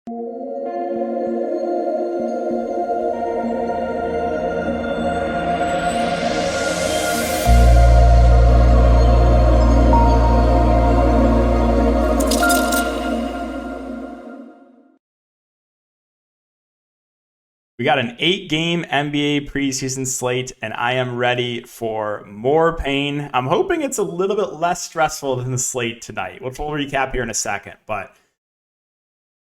We got an 8-game NBA preseason slate, and I am ready for more pain. I'm hoping it's a little bit less stressful than the slate tonight, which we'll recap here in a second. But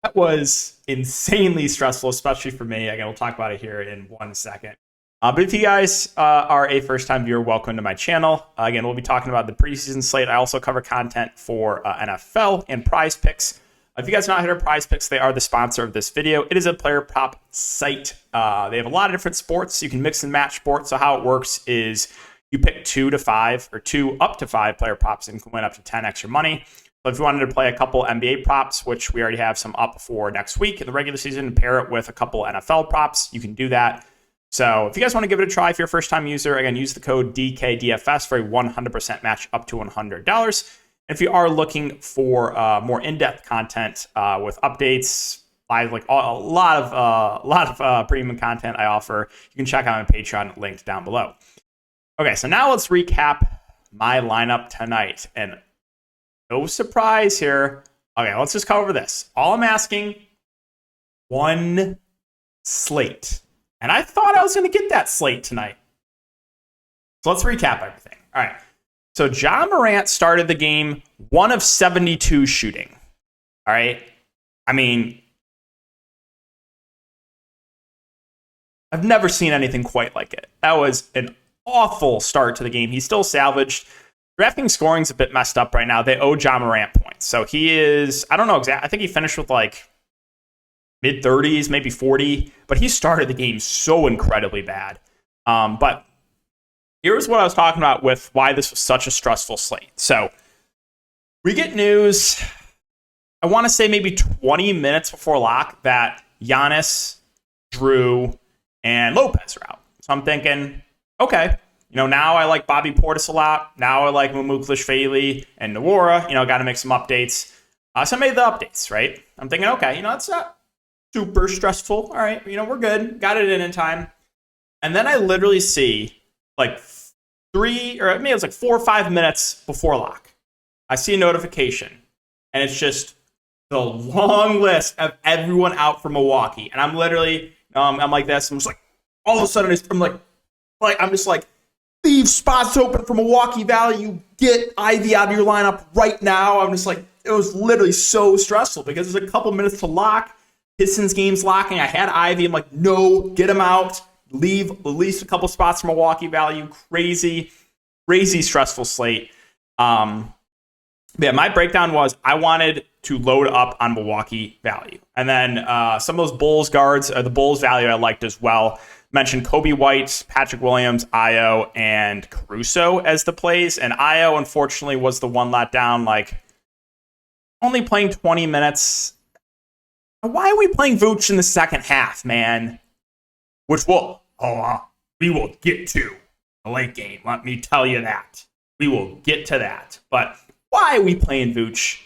that was insanely stressful, especially for me. Again, we'll talk about it here in 1 second. But if you guys are a first-time viewer, welcome to my channel. Again, we'll be talking about the preseason slate. I also cover content for NFL and Prize Picks. If you guys are not here at Prize Picks, they are the sponsor of this video. It is a player prop site. They have a lot of different sports. You can mix and match sports. So how it works is you pick 2 to 5 or 2 up to 5 player props and can win up to 10 extra money. So if you wanted to play a couple NBA props, which we already have some up for next week in the regular season, and pair it with a couple NFL props, you can do that. So if you guys want to give it a try, if you're a first-time user, again, use the code DKDFS for a 100% match up to $100. If you are looking for more in-depth content with updates, like a lot of premium content I offer, you can check out my Patreon linked down below. Okay, so now let's recap my lineup tonight. And no surprise here. Okay, let's just cover this. All I'm asking, 1 slate. And I thought I was going to get that slate tonight. So let's recap everything. All right. So Ja Morant started the game 1 of 72 shooting. All right. I mean, I've never seen anything quite like it. That was an awful start to the game. He still salvaged. Draftkings scoring's a bit messed up right now. They owe Ja Morant points. So he is, I don't know exactly. I think he finished with like mid-30s, maybe 40. But he started the game so incredibly bad. But here's what I was talking about with why this was such a stressful slate. So we get news, I want to say maybe 20 minutes before lock, that Giannis, Drew, and Lopez are out. So I'm thinking, okay, now I like Bobby Portis a lot. Now I like Mumuklishvili and Nwora. Got to make some updates. So I made the updates, right? I'm thinking, okay, it's not super stressful. All right, we're good. Got it in time. And then I literally see like 3, or maybe it was like 4 or 5 minutes before lock, I see a notification, and it's just the long list of everyone out for Milwaukee. And I'm literally, I'm like this. I'm just like, all of a sudden, I'm just like, leave spots open for Milwaukee value. Get Ivy out of your lineup right now. I'm just like, it was literally so stressful because there's a couple minutes to lock. Pistons game's locking. I had Ivy. I'm like, no, get him out. Leave at least a couple spots for Milwaukee value. Crazy stressful slate. My breakdown was I wanted to load up on Milwaukee value. And then some of those Bulls guards, the Bulls value I liked as well. Mentioned Kobe White, Patrick Williams, Io, and Caruso as the plays. And Io, unfortunately, was the one let down, like only playing 20 minutes. Why are we playing Vooch in the second half, man? Which we will get to the late game. Let me tell you that. We will get to that. But why are we playing Vooch?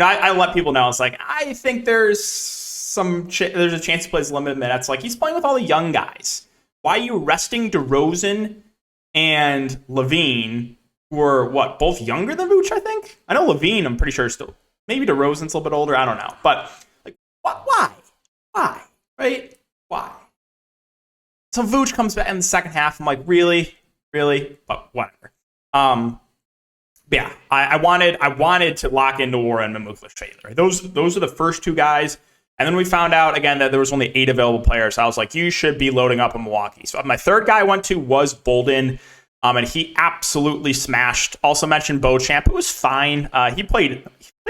I let people know. It's like, I think there's a chance he plays limited minutes. Like, he's playing with all the young guys. Why are you resting DeRozan and Levine, who are, both younger than Vooch, I think? I know Levine, I'm pretty sure, still. Maybe DeRozan's a little bit older. I don't know. But, like, why? Why? Right? Why? So Vooch comes back in the second half. I'm like, really? But whatever. I wanted to lock into Warren and Mumuklishvili. Those are the first 2 guys. And then we found out, again, that there was only 8 available players. So I was like, you should be loading up in Milwaukee. So my third guy I went to was Bolden, and he absolutely smashed. Also mentioned Beauchamp. It was fine. He played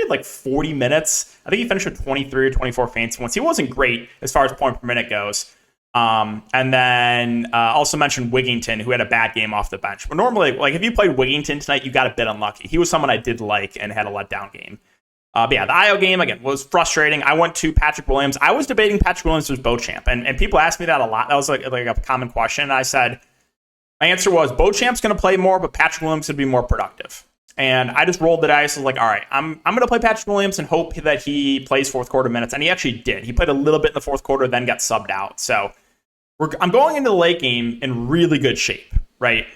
like 40 minutes. I think he finished with 23 or 24 fantasy points. He wasn't great as far as point per minute goes. And then also mentioned Wigginton, who had a bad game off the bench. But normally, like, if you played Wigginton tonight, you got a bit unlucky. He was someone I did like and had a letdown game. The Io game, again, was frustrating. I went to Patrick Williams. I was debating Patrick Williams versus Beauchamp, and people asked me that a lot. That was like a common question. And I said, my answer was Beauchamp's going to play more, but Patrick Williams would be more productive. And I just rolled the dice. I was like, all right, I'm going to play Patrick Williams and hope that he plays fourth quarter minutes. And he actually did. He played a little bit in the fourth quarter, then got subbed out. So I'm going into the late game in really good shape, right?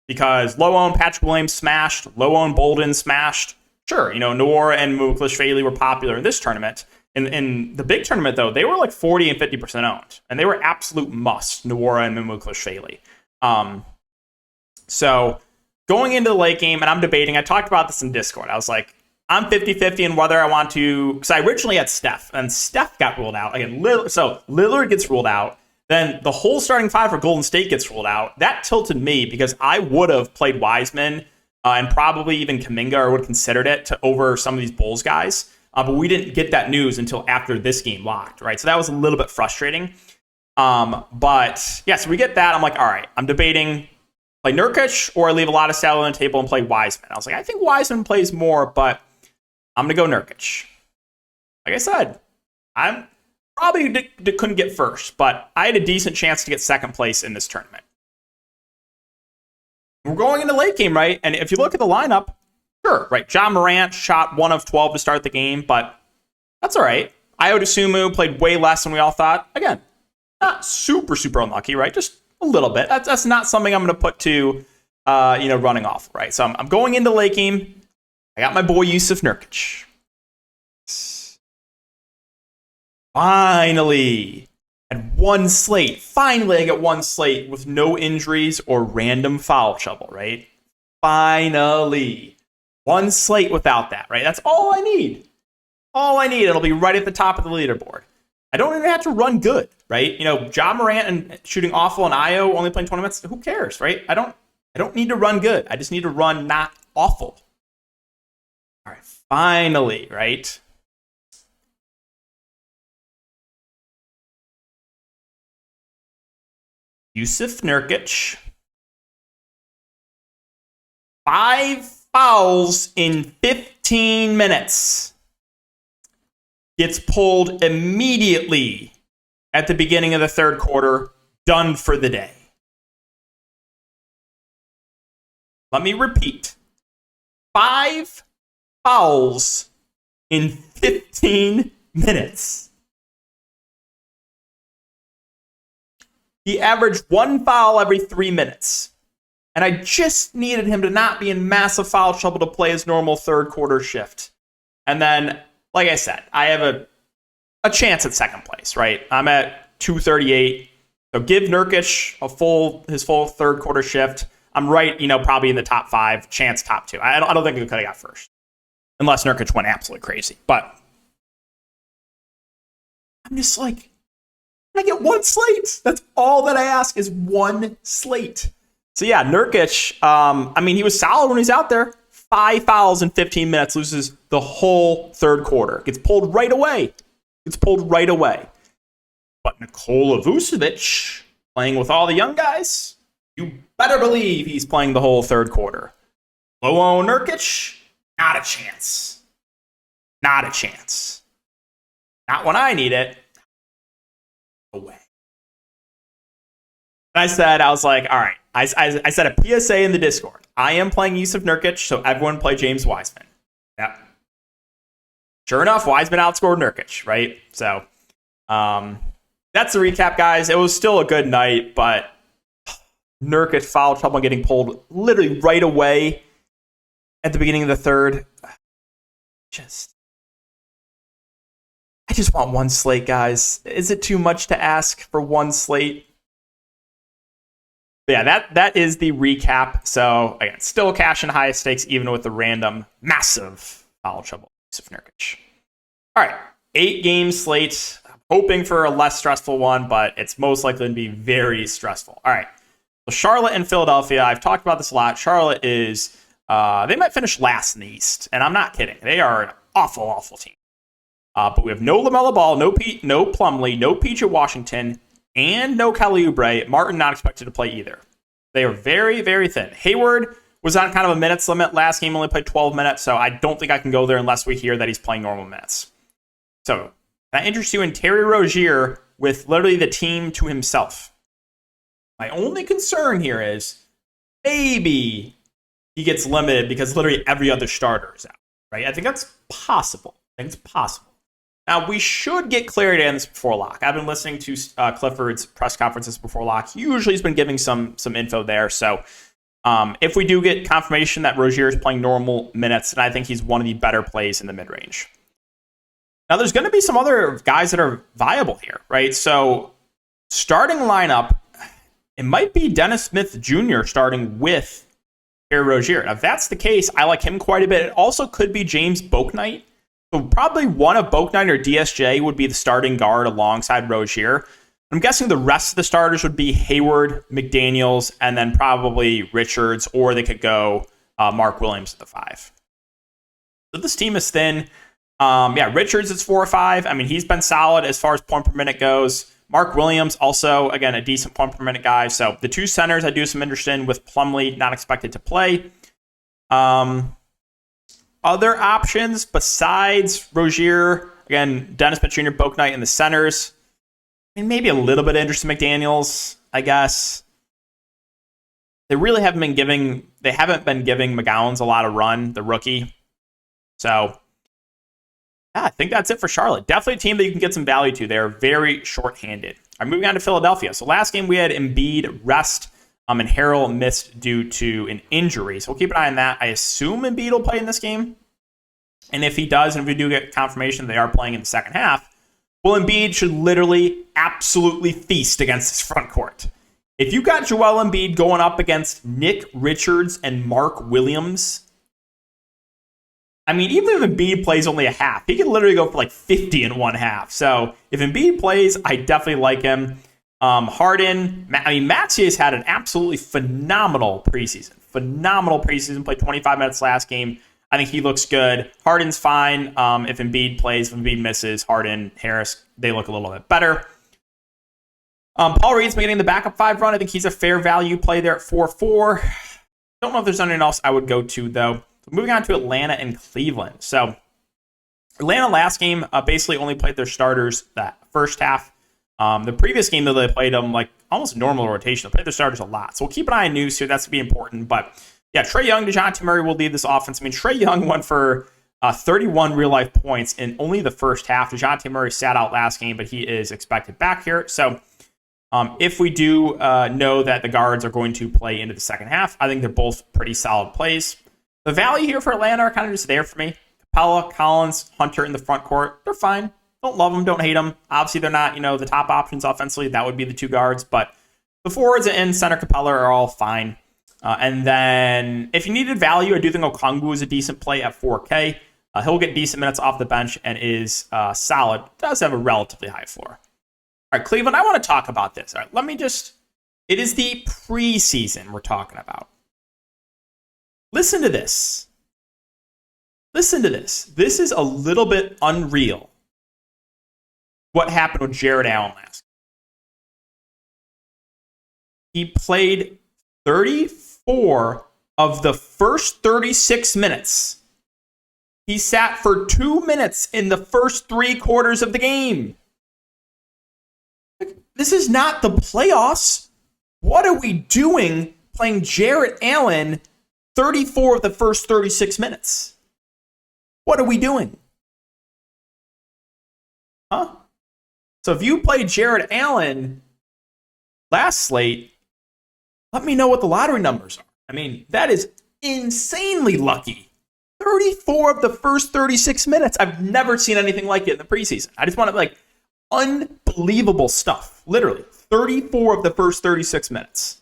Because low-owned Patrick Williams smashed, low-owned Bolden smashed. Sure, Noor and Muklashvili were popular in this tournament. In the big tournament, though, they were like 40 and 50% owned. And they were absolute must, Noor and Muklashvili. So going into the late game, and I'm debating, I talked about this in Discord. I was like, I'm 50-50 in whether I want to, because I originally had Steph, and Steph got ruled out. Again, so Lillard gets ruled out. Then the whole starting five for Golden State gets ruled out. That tilted me because I would have played Wiseman and probably even Kuminga, or would have considered it over some of these Bulls guys. But we didn't get that news until after this game locked, right? So that was a little bit frustrating. But yeah, so we get that. I'm like, all right, I'm debating play Nurkic or I leave a lot of salary on the table and play Wiseman. I was like, I think Wiseman plays more, but I'm going to go Nurkic. Like I said, I'm probably couldn't get first, but I had a decent chance to get second place in this tournament. We're going into late game, right? And if you look at the lineup, sure, right? John Morant shot 1 of 12 to start the game, but that's all right. Ayo Dosunmu played way less than we all thought. Again, not super unlucky, right? Just a little bit. That's not something I'm going to put to, running off, right? So I'm going into late game. I got my boy Yusuf Nurkic. Finally, at one slate. Finally, I get one slate with no injuries or random foul trouble, right? Finally. One slate without that, right? That's all I need. All I need. It'll be right at the top of the leaderboard. I don't even have to run good, right? Ja Morant and shooting awful and Ayo only playing 20 minutes. Who cares, right? I don't need to run good. I just need to run not awful. All right, finally, right? Yusuf Nurkic. 5 fouls in 15 minutes. Gets pulled immediately at the beginning of the third quarter. Done for the day. Let me repeat. 5 fouls in 15 minutes. He averaged 1 foul every 3 minutes. And I just needed him to not be in massive foul trouble to play his normal third quarter shift. And then, like I said, I have a chance at second place, right? I'm at 238. So give Nurkic his full third quarter shift. I'm right, probably in the top 5, chance top 2. I don't think we could have got first. Unless Nurkic went absolutely crazy. But I'm just like, I get one slate. That's all that I ask is one slate. So yeah, Nurkic, he was solid when he's out there. 5 fouls in 15 minutes, loses the whole third quarter. Gets pulled right away. But Nikola Vucevic, playing with all the young guys, you better believe he's playing the whole third quarter. Low-owned Nurkic, not a chance. Not a chance. Not when I need it. Away. And I was like, all right. I said a PSA in the Discord. I am playing Yusuf Nurkic, so everyone play James Wiseman. Yeah. Sure enough, Wiseman outscored Nurkic, right? So that's the recap, guys. It was still a good night, but Nurkic foul trouble getting pulled literally right away at the beginning of the third. I just want one slate, guys. Is it too much to ask for one slate? But yeah, that is the recap. So again, still cash in highest stakes, even with the random massive foul trouble of Nurkic. All right, 8-game slate. I'm hoping for a less stressful one, but it's most likely to be very stressful. All right, so Charlotte and Philadelphia. I've talked about this a lot. Charlotte is they might finish last in the East, and I'm not kidding. They are an awful team. But we have no LaMelo Ball, no Plumlee, no PJ Washington, and no Kelly Oubre. Martin not expected to play either. They are very, very thin. Hayward was on kind of a minutes limit. Last game only played 12 minutes, so I don't think I can go there unless we hear that he's playing normal minutes. So that interests you in Terry Rozier with literally the team to himself. My only concern here is maybe he gets limited because literally every other starter is out, right? I think that's possible. I think it's possible. Now, we should get clarity on this before lock. I've been listening to Clifford's press conferences before lock. Usually he's been giving some info there. So if we do get confirmation that Rozier is playing normal minutes, then I think he's one of the better plays in the mid-range. Now, there's going to be some other guys that are viable here, right? So starting lineup, it might be Dennis Smith Jr. starting with Terry Rozier. Now, if that's the case, I like him quite a bit. It also could be James Bouknight. So probably one of Bouknight or DSJ would be the starting guard alongside Rozier. I'm guessing the rest of the starters would be Hayward, McDaniels, and then probably Richards, or they could go Mark Williams at the 5. So this team is thin. Richards is 4 or 5. I mean, he's been solid as far as point per minute goes. Mark Williams, also, again, a decent point per minute guy. So the 2 centers I do some interest in, with Plumlee not expected to play. Other options besides Rozier, again, Dennis Smith Jr., Bouknight in the centers. I mean, maybe a little bit of interest in McDaniels, I guess. They really haven't been giving McGowens a lot of run, the rookie. So, yeah, I think that's it for Charlotte. Definitely a team that you can get some value to. They're very short-handed. All right, moving on to Philadelphia. So last game we had Embiid rest, and Harrell missed due to an injury. So we'll keep an eye on that. I assume Embiid will play in this game. And if he does, and if we do get confirmation they are playing in the second half, well, Embiid should literally absolutely feast against his front court. If you got Joel Embiid going up against Nick Richards and Mark Williams, I mean, even if Embiid plays only a half, he can literally go for like 50 in one half. So if Embiid plays, I definitely like him. Harden, Matsuy's had an absolutely phenomenal preseason. Played 25 minutes last game. I think he looks good. Harden's fine. If Embiid plays, if Embiid misses, Harden, Harris, they look a little bit better. Paul Reed's been getting the backup 5 run. I think he's a fair value play there at 4-4. Don't know if there's anything else I would go to, though. So moving on to Atlanta and Cleveland. So Atlanta last game basically only played their starters that first half. The previous game, though, they played them like almost normal rotation. They played their starters a lot. So we'll keep an eye on news here. That's to be important. But yeah, Trae Young, DeJounte Murray will lead this offense. I mean, Trae Young went for 31 real-life points in only the first half. DeJounte Murray sat out last game, but he is expected back here. So if we do know that the guards are going to play into the second half, I think they're both pretty solid plays. The value here for Atlanta are kind of just there for me. Capella, Collins, Hunter in the front court, they're fine. Don't love them, don't hate them. Obviously, they're not, the top options offensively. That would be the 2 guards, but the forwards and center Capella are all fine. And then if you needed value, I do think Okongwu is a decent play at 4K. He'll get decent minutes off the bench and is solid. Does have a relatively high floor. All right, Cleveland, I want to talk about this. All right, it is the preseason we're talking about. Listen to this. This is a little bit unreal. What happened with Jared Allen last game. He played 34 of the first 36 minutes. He sat for 2 minutes in the first 3 quarters of the game. This is not the playoffs. What are we doing playing Jared Allen 34 of the first 36 minutes? What are we doing? Huh? So if you played Jared Allen last slate, let me know what the lottery numbers are. I mean, that is insanely lucky. 34 of the first 36 minutes. I've never seen anything like it in the preseason. I just want to unbelievable stuff. Literally, 34 of the first 36 minutes.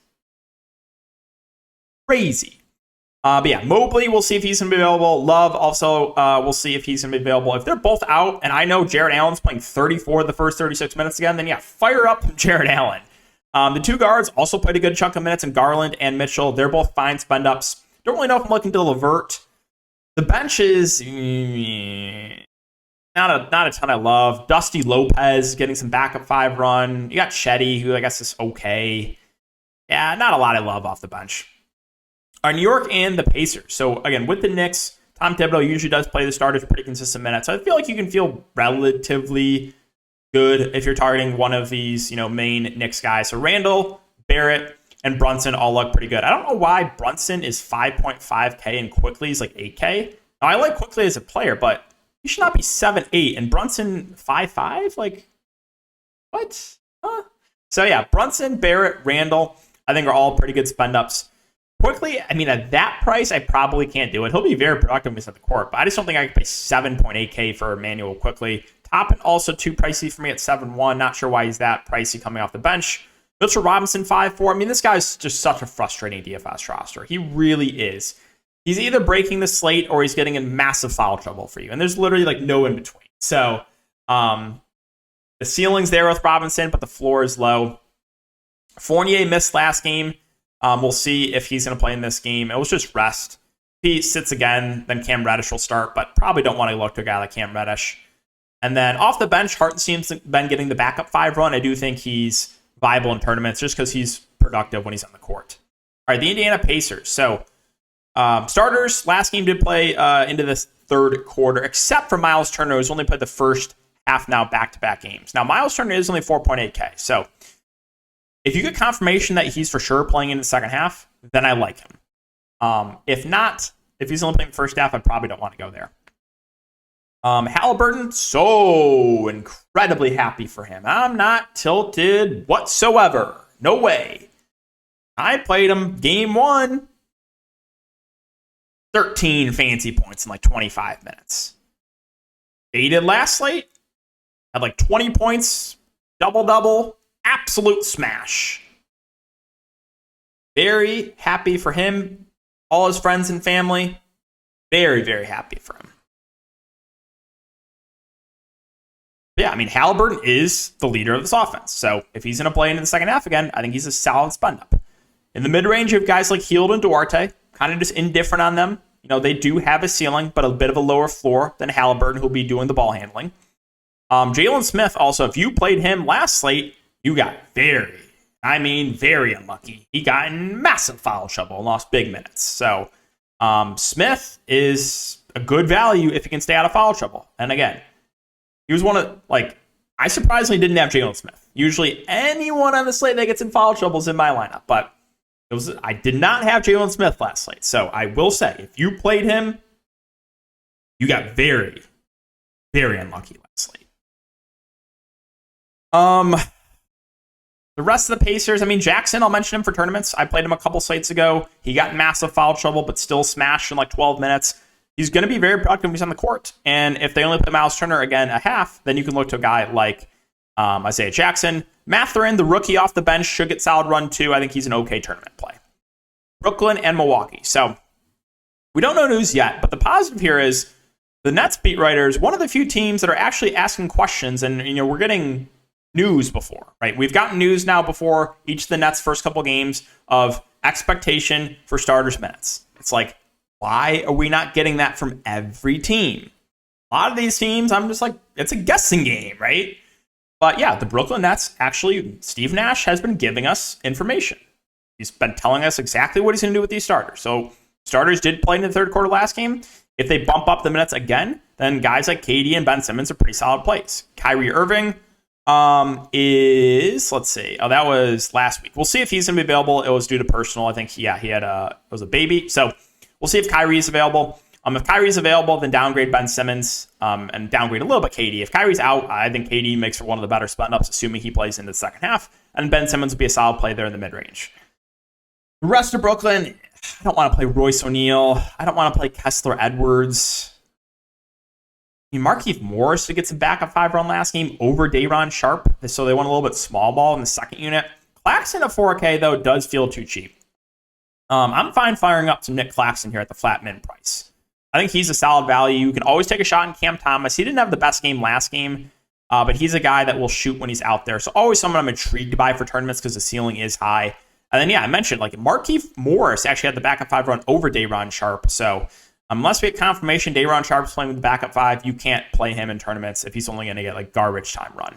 Crazy. But yeah, Mobley, we'll see if he's going to be available. Love, also, we'll see if he's going to be available. If they're both out, and I know Jared Allen's playing 34 of the first 36 minutes again, then yeah, fire up Jared Allen. The 2 guards also played a good chunk of minutes in Garland and Mitchell. They're both fine spend-ups. Don't really know if I'm looking to LeVert. The bench is not a ton I love. Dusty Lopez getting some backup 5 run. You got Chetty, who I guess is okay. Yeah, not a lot I love off the bench. Our New York and the Pacers. So, again, with the Knicks, Tom Thibodeau usually does play the starters pretty consistent minutes. So I feel like you can feel relatively good if you're targeting one of these, main Knicks guys. So Randall, Barrett, and Brunson all look pretty good. I don't know why Brunson is 5.5K and Quickly is like 8K. Now, I like Quickly as a player, but he should not be 7.8 and Brunson 5.5? Like, what? Huh? So, yeah, Brunson, Barrett, Randall, I think are all pretty good spend-ups. Quickly, I mean, at that price, I probably can't do it. He'll be very productive when he's at the court, but I just don't think I can pay 7.8K for Emmanuel Quickly. Toppin also too pricey for me at 7.1. Not sure why he's that pricey coming off the bench. Mitchell Robinson, 5.4. I mean, this guy's just such a frustrating DFS roster. He really is. He's either breaking the slate or he's getting in massive foul trouble for you. And there's literally like no in between. So the ceiling's there with Robinson, but the floor is low. Fournier missed last game. We'll see if he's going to play in this game. It was just rest. If he sits again, then Cam Reddish will start, but probably don't want to look to a guy like Cam Reddish. And then off the bench, Hartenstein's been getting the backup 5 run. I do think he's viable in tournaments just because he's productive when he's on the court. All right, the Indiana Pacers. So starters, last game did play into this third quarter, except for Miles Turner, who's only played the first half now back-to-back games. Now, Miles Turner is only 4.8K. So if you get confirmation that he's for sure playing in the second half, then I like him. If not, if he's only playing the first half, I probably don't want to go there. Halliburton, so incredibly happy for him. I'm not tilted whatsoever. No way. I played him game 1. 13 fancy points in like 25 minutes. Faded last slate. Had like 20 points. Double-double. Absolute smash. Very happy for him. All his friends and family. Very, very happy for him. Yeah, I mean, Halliburton is the leader of this offense. So if he's going to play into the second half again, I think he's a solid spend up. In the mid-range, you have guys like Hield and Duarte, kind of just indifferent on them. You know, they do have a ceiling, but a bit of a lower floor than Halliburton, who'll be doing the ball handling. Jalen Smith, also, if you played him last slate, you got very unlucky. He got in massive foul trouble and lost big minutes. So Smith is a good value if he can stay out of foul trouble. And again, he was one of, I surprisingly didn't have Jalen Smith. Usually anyone on the slate that gets in foul trouble is in my lineup, but I did not have Jalen Smith last slate. So I will say, if you played him, you got very, very unlucky last slate. The rest of the Pacers, I mean, Jackson, I'll mention him for tournaments. I played him a couple slates ago. He got in massive foul trouble, but still smashed in like 12 minutes. He's going to be very productive when he's on the court. And if they only play Miles Turner again a half, then you can look to a guy like Isaiah Jackson. Mathurin, the rookie off the bench, should get solid run too. I think he's an okay tournament play. Brooklyn and Milwaukee. So we don't know news yet, but the positive here is the Nets beat writers, one of the few teams that are actually asking questions. And, we're getting news before, right? We've gotten news now before each of the Nets' first couple games of expectation for starters minutes. It's like, why are we not getting that from every team? A lot of these teams, I'm just like, it's a guessing game, right? But yeah, the Brooklyn Nets, actually, Steve Nash has been giving us information. He's been telling us exactly what he's going to do with these starters. So starters did play in the third quarter last game. If they bump up the minutes again, then guys like KD and Ben Simmons are pretty solid plays. Kyrie Irving let's see. Oh, that was last week. We'll see if he's going to be available. It was due to personal. I think, he had it was a baby. So we'll see if Kyrie is available. If Kyrie's available, then downgrade Ben Simmons and downgrade a little bit KD. If Kyrie's out, I think KD makes for one of the better spend-ups, assuming he plays in the second half. And Ben Simmons will be a solid play there in the mid-range. The rest of Brooklyn, I don't want to play Royce O'Neal. I don't want to play Kessler Edwards. Markieff Morris to get some backup 5 run last game over Day'Ron Sharpe. So they went a little bit small ball in the second unit. Claxton at 4K, though, does feel too cheap. I'm fine firing up some Nick Claxton here at the flat min price. I think he's a solid value. You can always take a shot in Cam Thomas. He didn't have the best game last game, but he's a guy that will shoot when he's out there. So always someone I'm intrigued by for tournaments because the ceiling is high. And then, I mentioned Markieff Morris actually had the backup 5 run over Day'Ron Sharpe. So unless we get confirmation Day'Ron Sharpe's playing with the backup 5, you can't play him in tournaments if he's only going to get garbage time run.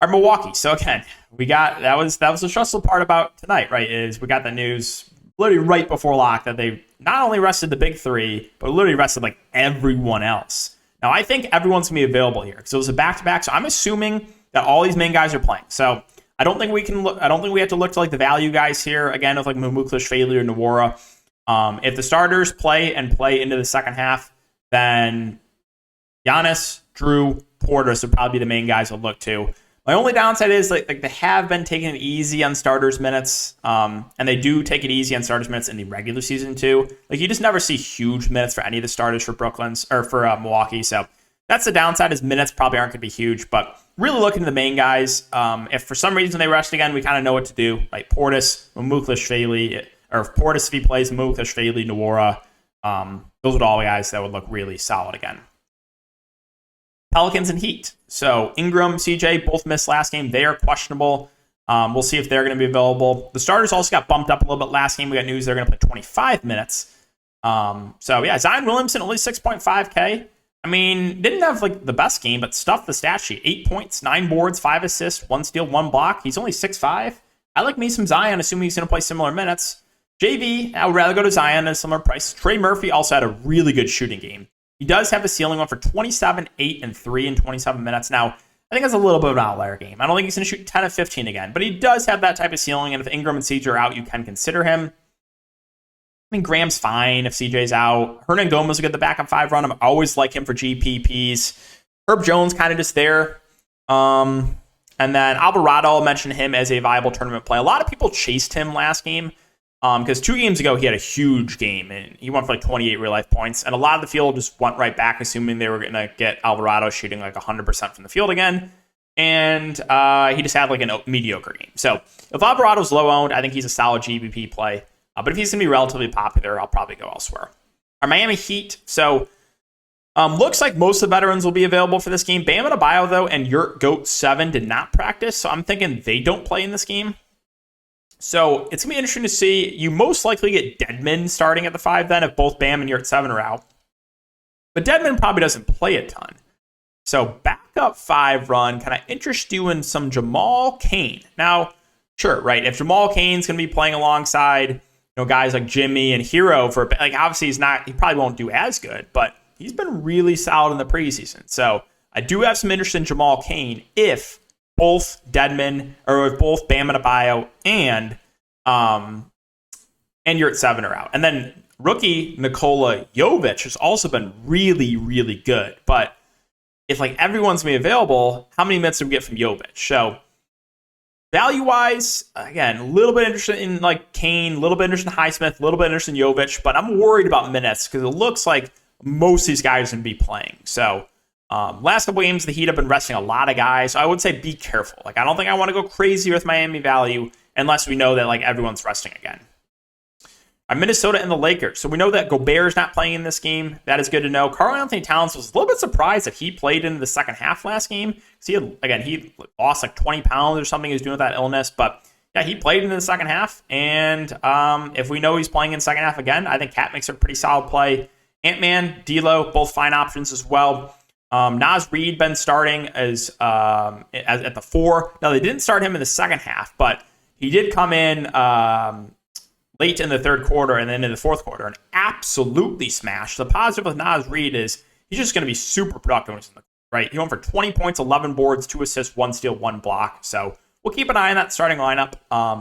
All right, Milwaukee. So again, we got that was the stressful part about tonight, right? Is we got the news literally right before lock that they not only rested the big 3, but literally rested everyone else. Now I think everyone's gonna be available here because it was a back-to-back. So I'm assuming that all these main guys are playing. So I don't think we can look. I don't think we have to look to like the value guys here again with like Muklish, Faley, or Nwora. If the starters play into the second half, then Giannis, Drew, Portis would probably be the main guys I'll look to. My only downside is like they have been taking it easy on starters minutes, and they do take it easy on starters minutes in the regular season too. Like you just never see huge minutes for any of the starters for Milwaukee. So that's the downside, is minutes probably aren't going to be huge. But really looking to the main guys. If for some reason they rest again, we kind of know what to do. Like Portis, Muklish, Faley, or if Portis if he plays Muklish, Faley, Nwora. Those would all be guys that would look really solid again. Pelicans and Heat. So Ingram, CJ, both missed last game. They are questionable. We'll see if they're going to be available. The starters also got bumped up a little bit last game. We got news they're going to play 25 minutes. So yeah, Zion Williamson, only 6.5K. I mean, didn't have like the best game, but stuffed the stat sheet. 8 points, 9 boards, 5 assists, 1 steal, 1 block. He's only 6'5". I like me some Zion, assuming he's going to play similar minutes. JV, I would rather go to Zion at a similar price. Trey Murphy also had a really good shooting game. He does have a ceiling one for 27, 8, and 3 in 27 minutes. Now, I think that's a little bit of an outlier game. I don't think he's going to shoot 10 of 15 again, but he does have that type of ceiling, and if Ingram and CJ are out, you can consider him. I mean, Graham's fine if CJ's out. Hernan Gomez will get the backup 5 run. I always like him for GPPs. Herb Jones kind of just there. And then Alvarado, I'll mention him as a viable tournament play. A lot of people chased him last game. Because 2 games ago, he had a huge game, and he went for like 28 real-life points, and a lot of the field just went right back, assuming they were going to get Alvarado shooting like 100% from the field again, and he just had like a mediocre game. So if Alvarado's low-owned, I think he's a solid GBP play, but if he's going to be relatively popular, I'll probably go elsewhere. Our Miami Heat, so looks like most of the veterans will be available for this game. Bam Adebayo, though, and Yurt Goat 7 did not practice, so I'm thinking they don't play in this game. So it's going to be interesting to see. You most likely get Dedmon starting at the 5 then if both Bam and Yurt 7 are out. But Dedmon probably doesn't play a ton. So backup 5 run, kind of interest you in some Jamal Cain. Now, sure, right, if Jamal Cain's going to be playing alongside guys like Jimmy and Hero, for like obviously he probably won't do as good, but he's been really solid in the preseason. So I do have some interest in Jamal Cain if both Dedmon, or if both Bam Adebayo and Yurt 7 are out. And then rookie Nikola Jovic has also been really, really good. But if like everyone's going to be available, how many minutes do we get from Jovic? So value-wise, again, a little bit interested in like Kane, a little bit interested in Highsmith, a little bit interested in Jovic, but I'm worried about minutes because it looks like most of these guys are going to be playing. So last couple games, the Heat have been resting a lot of guys. So I would say be careful. Like I don't think I want to go crazy with Miami value unless we know that like everyone's resting again. Minnesota and the Lakers. So we know that Gobert's not playing in this game. That is good to know. Karl-Anthony Towns was a little bit surprised that he played into the second half last game. He lost like 20 pounds or something. He was doing with that illness. But yeah, he played into the second half. And if we know he's playing in the second half again, I think Cat makes a pretty solid play. Ant-Man, D'Lo, both fine options as well. Naz Reid been starting as at the 4. Now, they didn't start him in the second half, but he did come in late in the third quarter and then in the fourth quarter and absolutely smashed. The positive with Naz Reid is he's just going to be super productive when he's in the right. He went for 20 points, 11 boards, 2 assists, 1 steal, 1 block. So we'll keep an eye on that starting lineup,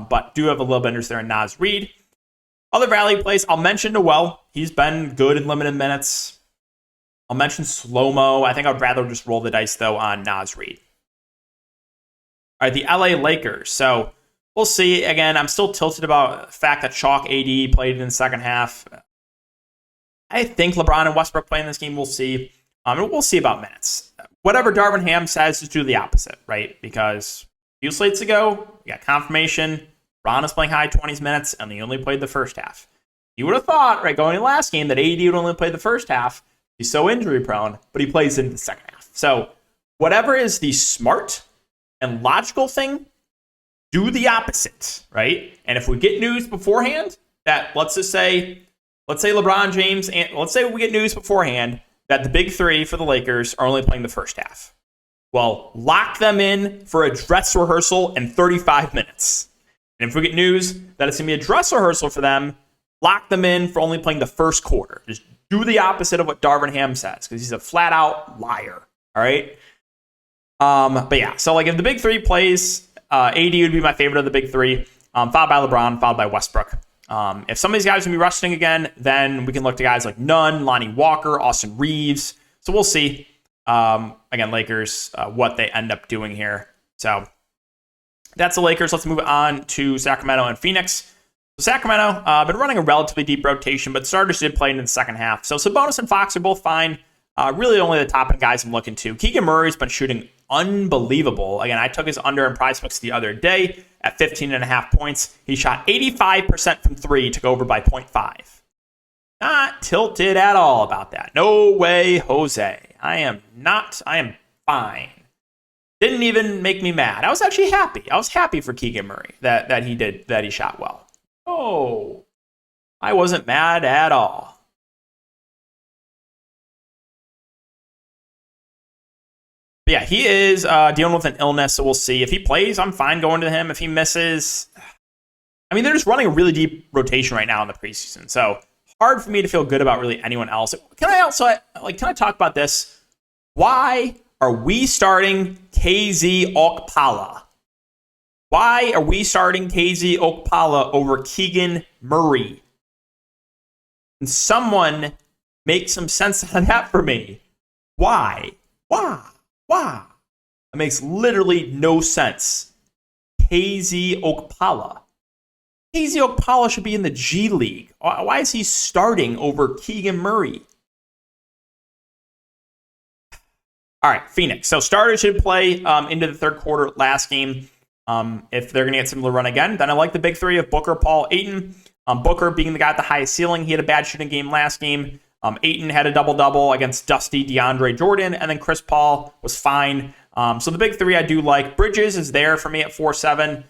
but do have a little bit of interest there in Naz Reid. Other value plays, I'll mention Noel. He's been good in limited minutes. I'll mention Slow-Mo. I think I'd rather just roll the dice, though, on Naz Reid. All right, the LA Lakers. So we'll see. Again, I'm still tilted about the fact that Chalk AD played in the second half. I think LeBron and Westbrook play in this game. We'll see. And we'll see about minutes. Whatever Darvin Ham says, just do the opposite, right? Because a few slates ago, we got confirmation. LeBron is playing high 20s minutes, and he only played the first half. You would have thought, right, going in the last game, that AD would only play the first half. He's so injury prone, but he plays into the second half. So whatever is the smart and logical thing, do the opposite, right? And if we get news beforehand that let's say LeBron James, and let's say we get news beforehand that the big 3 for the Lakers are only playing the first half. Well, lock them in for a dress rehearsal in 35 minutes. And if we get news that it's going to be a dress rehearsal for them, lock them in for only playing the first quarter. Just do the opposite of what Darvin Ham says, because he's a flat-out liar, all right? But yeah, so like if the big 3 plays, AD would be my favorite of the big three, followed by LeBron, followed by Westbrook. If some of these guys are going to be resting again, then we can look to guys like Nunn, Lonnie Walker, Austin Reeves. So we'll see. Again, Lakers, what they end up doing here. So that's the Lakers. Let's move on to Sacramento and Phoenix. So Sacramento, been running a relatively deep rotation, but starters did play in the second half. So Sabonis and Fox are both fine. Really only the top end guys I'm looking to. Keegan Murray's been shooting unbelievable. Again, I took his under in PrizePicks the other day at 15.5 points. He shot 85% from three, took over by 0.5. Not tilted at all about that. No way, Jose. I am fine. Didn't even make me mad. I was actually happy. I was happy for Keegan Murray that he shot well. Oh, I wasn't mad at all. But yeah, he is dealing with an illness, so we'll see. If he plays, I'm fine going to him. If he misses, I mean, they're just running a really deep rotation right now in the preseason, so hard for me to feel good about really anyone else. Can I talk about this? Why are we starting KZ Okpala? Why are we starting KZ Okpala over Keegan Murray? Can someone make some sense out of that for me? Why? It makes literally no sense. KZ Okpala. KZ Okpala should be in the G League. Why is he starting over Keegan Murray? All right, Phoenix. So starters should play into the third quarter last game. If they're going to get similar run again, then I like the big three of Booker, Paul, Ayton. Booker being the guy at the highest ceiling. He had a bad shooting game last game. Ayton had a double-double against Dusty DeAndre Jordan, and then Chris Paul was fine. So the big three I do like. Bridges is there for me at 4-7.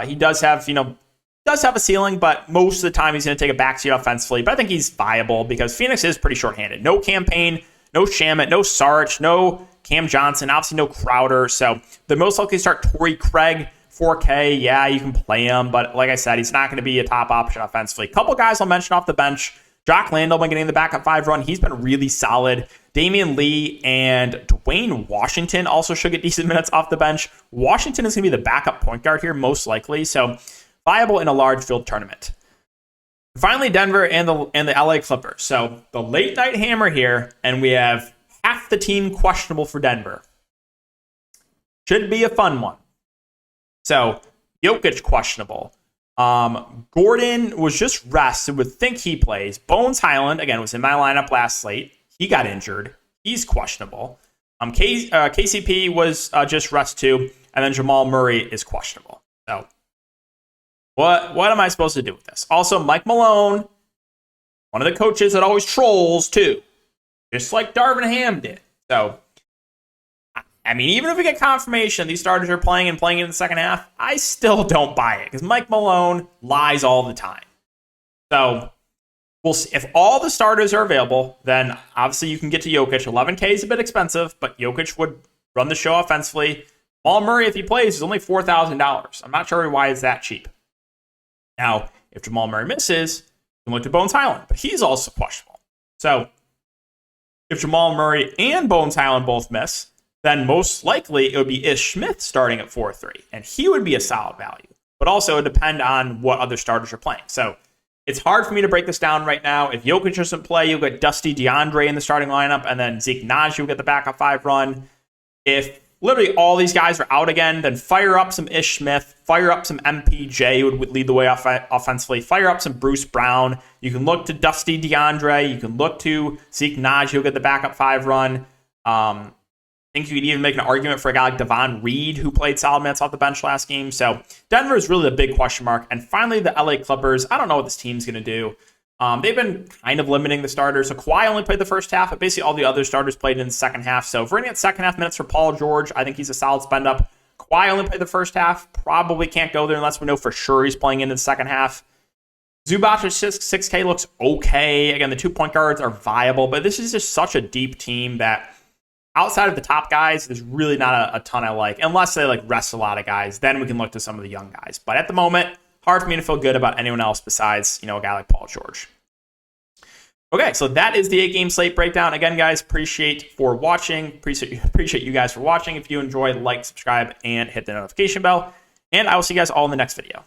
He does have a ceiling, but most of the time he's going to take a backseat offensively. But I think he's viable because Phoenix is pretty shorthanded. No Campaign, no Shamet, no Saric, no Cam Johnson, obviously no Crowder. So the most likely start Torrey Craig, 4K. Yeah, you can play him, but like I said, he's not going to be a top option offensively. A couple guys I'll mention off the bench. Jock Landale been getting the backup 5 run. He's been really solid. Damian Lee and Dwayne Washington also should get decent minutes off the bench. Washington is going to be the backup point guard here, most likely. So viable in a large field tournament. Finally, Denver and the LA Clippers. So the late night hammer here, and we have half the team questionable for Denver. Should be a fun one. So Jokic questionable. Gordon was just rested. Would think he plays. Bones Highland, again, was in my lineup last slate. He got injured. He's questionable. KCP was just rest too. And then Jamal Murray is questionable. So what am I supposed to do with this? Also, Mike Malone, one of the coaches that always trolls too. Just like Darvin Ham did. So, I mean, even if we get confirmation these starters are playing in the second half, I still don't buy it because Mike Malone lies all the time. So we'll see. If all the starters are available, then obviously you can get to Jokic. 11K is a bit expensive, but Jokic would run the show offensively. Jamal Murray, if he plays, is only $4,000. I'm not sure why it's that cheap. Now, if Jamal Murray misses, you can look to Bones Highland, but he's also questionable. So if Jamal Murray and Bones Highland both miss, then most likely it would be Ish Smith starting at 4-3, and he would be a solid value. But also it would depend on what other starters are playing. So it's hard for me to break this down right now. If Jokic doesn't play, you'll get Dusty DeAndre in the starting lineup, and then Zeke Nnaji will get the backup 5 run. If literally all these guys are out again, then fire up some Ish Smith, fire up some MPJ, who would lead the way offensively, fire up some Bruce Brown. You can look to Dusty DeAndre. You can look to Zeke Nnaji, who'll get the backup 5 run. I think you could even make an argument for a guy like Devon Reed, who played solid minutes off the bench last game. So Denver is really the big question mark. And finally, the LA Clippers. I don't know what this team's going to do. They've been kind of limiting the starters. So Kawhi only played the first half, but basically all the other starters played in the second half. So if we're going to get second half minutes for Paul George, I think he's a solid spend up. Kawhi only played the first half. Probably can't go there unless we know for sure he's playing into the second half. Zubac at 6K looks okay. Again, the 2-point guards are viable, but this is just such a deep team that outside of the top guys, there's really not a ton I like. Unless they rest a lot of guys, then we can look to some of the young guys. But at the moment, hard for me to feel good about anyone else besides, a guy like Paul George. Okay, so that is the 8-game slate breakdown. Again, guys, appreciate you guys for watching. If you enjoy, like, subscribe, and hit the notification bell. And I will see you guys all in the next video.